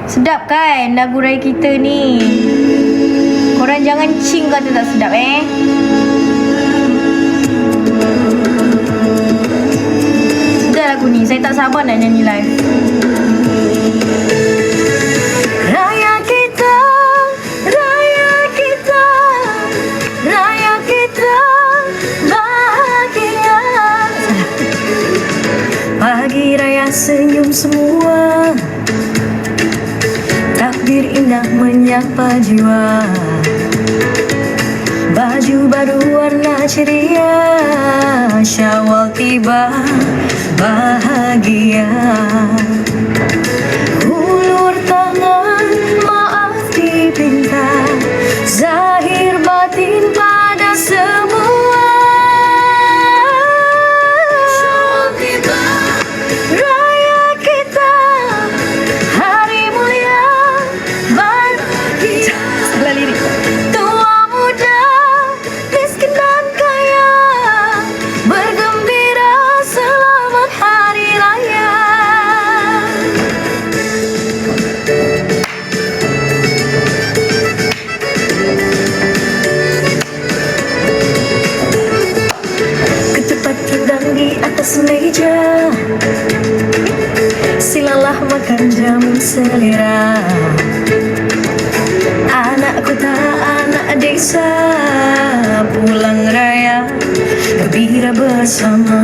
Sedap kan lagu raya kita ni? Korang jangan cing kata tak sedap Sedap lagu ni, saya tak sabar nak nyanyi live. Raya kita, raya kita, raya kita bahagia. Pagi raya senyum semua, takbir indah menyapa jiwa. Baju baru warna ceria, Syawal tiba bahagia. Ulur tangan maaf dipinta, zahir batin pada semua. Syawal tiba, raya kita, hari mulia bahagia. Sebelah lirik. Tua muda, miskin dan kaya, bergembira selamat hari raya. Ketupat rendang di atas meja, silalah makan jamu selera. Anak kota, anak desa, pulang raya gembira bersama.